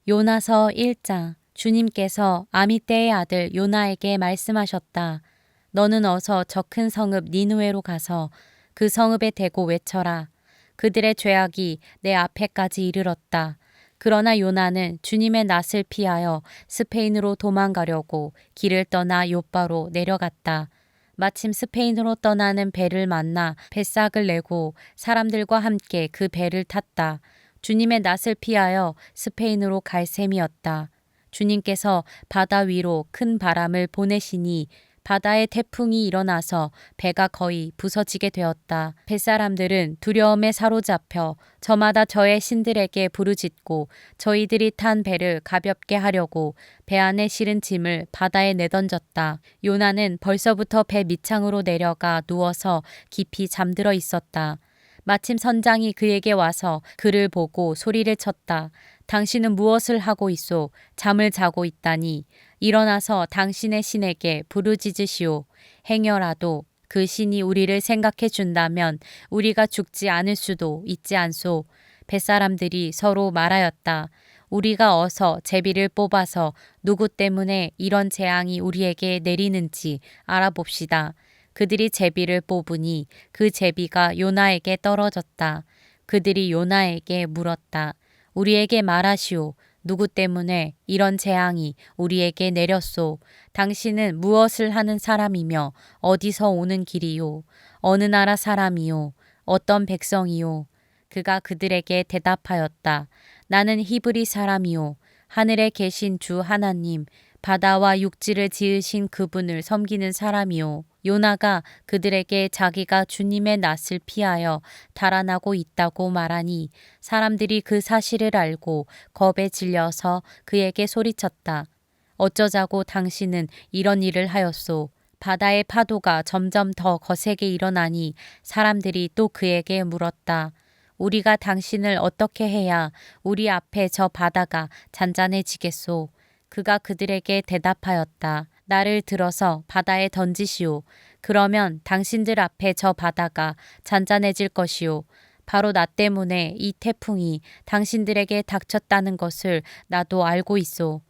요나서 1장. 주님께서 아미떼의 아들 요나에게 말씀하셨다. 너는 어서 저 큰 성읍 니느웨로 가서 그 성읍에 대고 외쳐라. 그들의 죄악이 내 앞에까지 이르렀다. 그러나 요나는 주님의 낯을 피하여 스페인으로 도망가려고 길을 떠나 욥바로 내려갔다. 마침 스페인으로 떠나는 배를 만나 뱃삭을 내고 사람들과 함께 그 배를 탔다. 주님의 낯을 피하여 스페인으로 갈 셈이었다. 주님께서 바다 위로 큰 바람을 보내시니 바다에 태풍이 일어나서 배가 거의 부서지게 되었다. 뱃사람들은 두려움에 사로잡혀 저마다 저의 신들에게 부르짖고 저희들이 탄 배를 가볍게 하려고 배 안에 실은 짐을 바다에 내던졌다. 요나는 벌써부터 배 밑창으로 내려가 누워서 깊이 잠들어 있었다. 마침 선장이 그에게 와서 그를 보고 소리를 쳤다. 당신은 무엇을 하고 있소? 잠을 자고 있다니. 일어나서 당신의 신에게 부르짖으시오. 행여라도 그 신이 우리를 생각해 준다면 우리가 죽지 않을 수도 있지 않소. 뱃사람들이 서로 말하였다. 우리가 어서 제비를 뽑아서 누구 때문에 이런 재앙이 우리에게 내리는지 알아봅시다. 그들이 제비를 뽑으니 그 제비가 요나에게 떨어졌다. 그들이 요나에게 물었다. 우리에게 말하시오. 누구 때문에 이런 재앙이 우리에게 내렸소? 당신은 무엇을 하는 사람이며 어디서 오는 길이요? 어느 나라 사람이요? 어떤 백성이요? 그가 그들에게 대답하였다. 나는 히브리 사람이요. 하늘에 계신 주 하나님, 바다와 육지를 지으신 그분을 섬기는 사람이요. 요나가 그들에게 자기가 주님의 낯을 피하여 달아나고 있다고 말하니 사람들이 그 사실을 알고 겁에 질려서 그에게 소리쳤다. 어쩌자고 당신은 이런 일을 하였소? 바다의 파도가 점점 더 거세게 일어나니 사람들이 또 그에게 물었다. 우리가 당신을 어떻게 해야 우리 앞에 저 바다가 잔잔해지겠소? 그가 그들에게 대답하였다. 나를 들어서 바다에 던지시오. 그러면 당신들 앞에 저 바다가 잔잔해질 것이오. 바로 나 때문에 이 태풍이 당신들에게 닥쳤다는 것을 나도 알고 있소.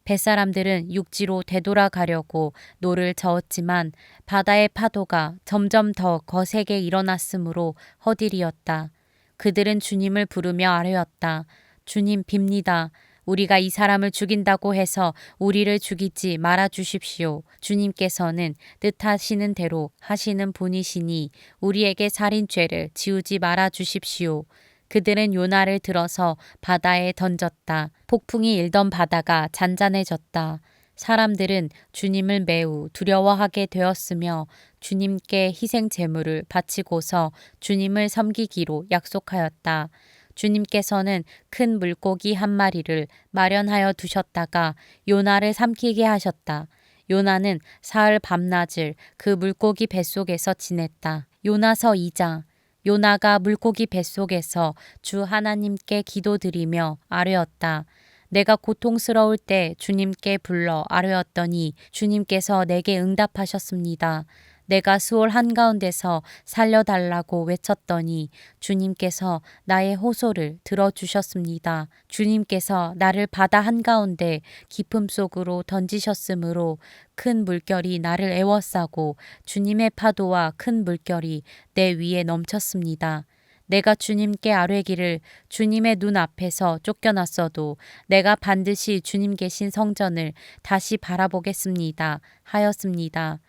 뱃사람들은 육지로 되돌아가려고 노를 저었지만 바다의 파도가 점점 더 거세게 일어났으므로 허들이었다. 그들은 주님을 부르며 아뢰었다. 주님 빕니다. 우리가 이 사람을 죽인다고 해서 우리를 죽이지 말아 주십시오. 주님께서는 뜻하시는 대로 하시는 분이시니 우리에게 살인죄를 지우지 말아 주십시오. 그들은 요나를 들어서 바다에 던졌다. 폭풍이 일던 바다가 잔잔해졌다. 사람들은 주님을 매우 두려워하게 되었으며 주님께 희생 제물을 바치고서 주님을 섬기기로 약속하였다. 주님께서는 큰 물고기 한 마리를 마련하여 두셨다가 요나를 삼키게 하셨다. 요나는 사흘 밤낮을 그 물고기 뱃속에서 지냈다. 요나서 2장. 요나가 물고기 뱃속에서 주 하나님께 기도드리며 아뢰었다. 내가 고통스러울 때 주님께 불러 아뢰었더니 주님께서 내게 응답하셨습니다. 내가 수월 한가운데서 살려달라고 외쳤더니 주님께서 나의 호소를 들어주셨습니다. 주님께서 나를 바다 한가운데 깊음 속으로 던지셨으므로 큰 물결이 나를 에워싸고 주님의 파도와 큰 물결이 내 위에 넘쳤습니다. 내가 주님께 아뢰기를 주님의 눈 앞에서 쫓겨났어도 내가 반드시 주님 계신 성전을 다시 바라보겠습니다. 하였습니다.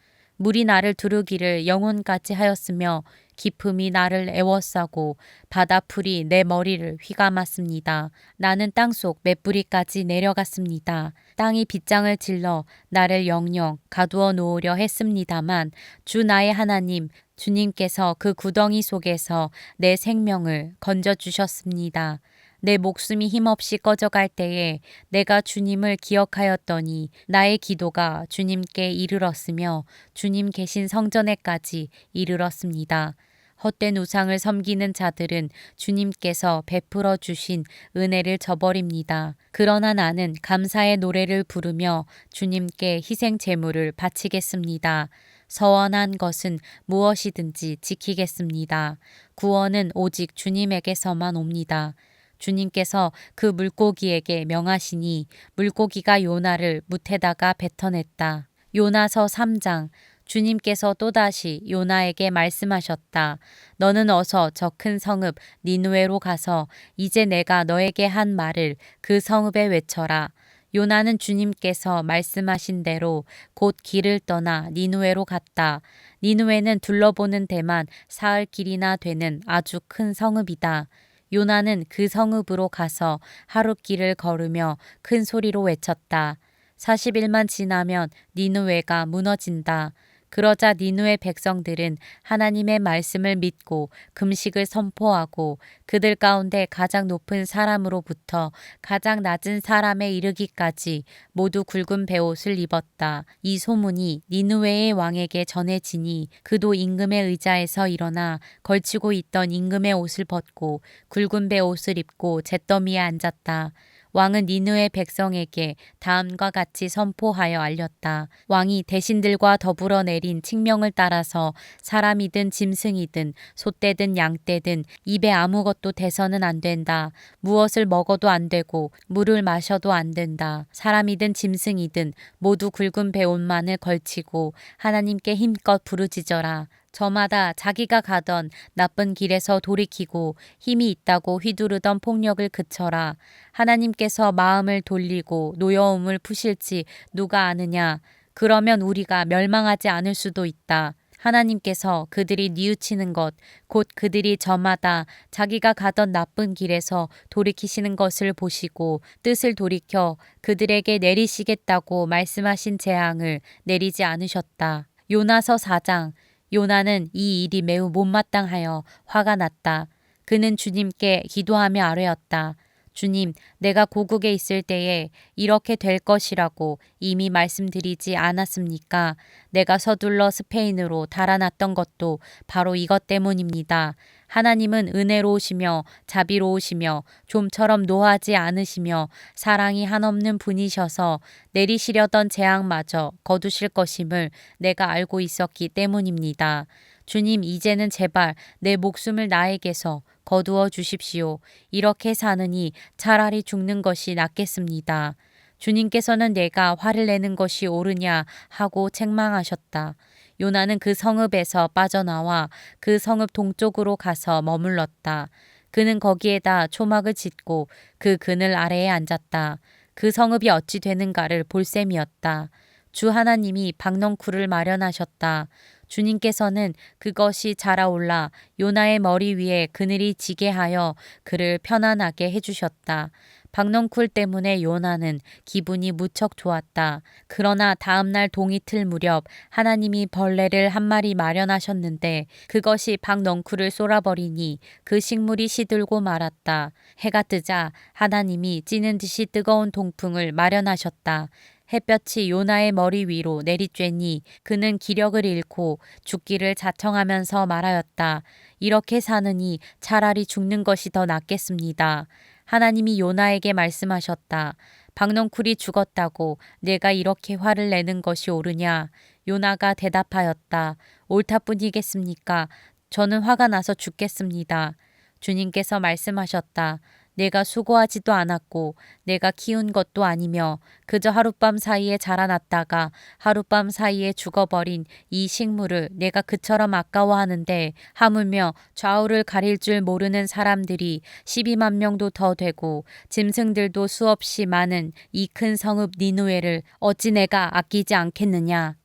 물이 나를 두르기를 영혼까지 하였으며 깊음이 나를 에워싸고 바다풀이 내 머리를 휘감았습니다. 나는 땅속 맷뿌리까지 내려갔습니다. 땅이 빗장을 질러 나를 영영 가두어 놓으려 했습니다만 주 나의 하나님 주님께서 그 구덩이 속에서 내 생명을 건져주셨습니다. 내 목숨이 힘없이 꺼져갈 때에 내가 주님을 기억하였더니 나의 기도가 주님께 이르렀으며 주님 계신 성전에까지 이르렀습니다. 헛된 우상을 섬기는 자들은 주님께서 베풀어 주신 은혜를 저버립니다. 그러나 나는 감사의 노래를 부르며 주님께 희생 제물을 바치겠습니다. 서원한 것은 무엇이든지 지키겠습니다. 구원은 오직 주님에게서만 옵니다. 주님께서 그 물고기에게 명하시니 물고기가 요나를 뭇에다가 뱉어냈다. 요나서 3장. 주님께서 또다시 요나에게 말씀하셨다. 너는 어서 저 큰 성읍 니느웨로 가서 이제 내가 너에게 한 말을 그 성읍에 외쳐라. 요나는 주님께서 말씀하신 대로 곧 길을 떠나 니느웨로 갔다. 니느웨는 둘러보는 데만 사흘 길이나 되는 아주 큰 성읍이다. 요나는 그 성읍으로 가서 하루 길을 걸으며 큰 소리로 외쳤다. 40일만 지나면 니느웨가 무너진다. 그러자 니느웨 백성들은 하나님의 말씀을 믿고 금식을 선포하고 그들 가운데 가장 높은 사람으로부터 가장 낮은 사람에 이르기까지 모두 굵은 베옷을 입었다. 이 소문이 니느웨의 왕에게 전해지니 그도 임금의 의자에서 일어나 걸치고 있던 임금의 옷을 벗고 굵은 베옷을 입고 잿더미에 앉았다. 왕은 니느웨 백성에게 다음과 같이 선포하여 알렸다. 왕이 대신들과 더불어 내린 칙명을 따라서 사람이든 짐승이든 소떼든 양떼든 입에 아무것도 대서는 안 된다. 무엇을 먹어도 안 되고 물을 마셔도 안 된다. 사람이든 짐승이든 모두 굵은 베옷만을 걸치고 하나님께 힘껏 부르짖어라. 저마다 자기가 가던 나쁜 길에서 돌이키고 힘이 있다고 휘두르던 폭력을 그쳐라. 하나님께서 마음을 돌리고 노여움을 푸실지 누가 아느냐. 그러면 우리가 멸망하지 않을 수도 있다. 하나님께서 그들이 뉘우치는 것, 곧 그들이 저마다 자기가 가던 나쁜 길에서 돌이키시는 것을 보시고 뜻을 돌이켜 그들에게 내리시겠다고 말씀하신 재앙을 내리지 않으셨다. 요나서 4장. 요나는 이 일이 매우 못마땅하여 화가 났다. 그는 주님께 기도하며 아뢰었다. 주님, 내가 고국에 있을 때에 이렇게 될 것이라고 이미 말씀드리지 않았습니까? 내가 서둘러 스페인으로 달아났던 것도 바로 이것 때문입니다. 하나님은 은혜로우시며 자비로우시며 좀처럼 노하지 않으시며 사랑이 한없는 분이셔서 내리시려던 재앙마저 거두실 것임을 내가 알고 있었기 때문입니다. 주님, 이제는 제발 내 목숨을 나에게서 거두어 주십시오. 이렇게 사느니 차라리 죽는 것이 낫겠습니다. 주님께서는 내가 화를 내는 것이 옳으냐 하고 책망하셨다. 요나는 그 성읍에서 빠져나와 그 성읍 동쪽으로 가서 머물렀다. 그는 거기에다 초막을 짓고 그 그늘 아래에 앉았다. 그 성읍이 어찌 되는가를 볼 셈이었다. 주 하나님이 박넝쿨을 마련하셨다. 주님께서는 그것이 자라올라 요나의 머리 위에 그늘이 지게 하여 그를 편안하게 해주셨다. 박넝쿨 때문에 요나는 기분이 무척 좋았다. 그러나 다음날 동이틀 무렵 하나님이 벌레를 한 마리 마련하셨는데 그것이 박넝쿨을 쏠아버리니 그 식물이 시들고 말았다. 해가 뜨자 하나님이 찌는 듯이 뜨거운 동풍을 마련하셨다. 햇볕이 요나의 머리 위로 내리쬐니 그는 기력을 잃고 죽기를 자청하면서 말하였다. 이렇게 사느니 차라리 죽는 것이 더 낫겠습니다. 하나님이 요나에게 말씀하셨다. 박넝쿨이 죽었다고 내가 이렇게 화를 내는 것이 옳으냐? 요나가 대답하였다. 옳다뿐이겠습니까? 저는 화가 나서 죽겠습니다. 주님께서 말씀하셨다. 내가 수고하지도 않았고 내가 키운 것도 아니며 그저 하룻밤 사이에 자라났다가 하룻밤 사이에 죽어버린 이 식물을 내가 그처럼 아까워하는데 하물며 좌우를 가릴 줄 모르는 사람들이 12만 명도 더 되고 짐승들도 수없이 많은 이 큰 성읍 니느웨를 어찌 내가 아끼지 않겠느냐.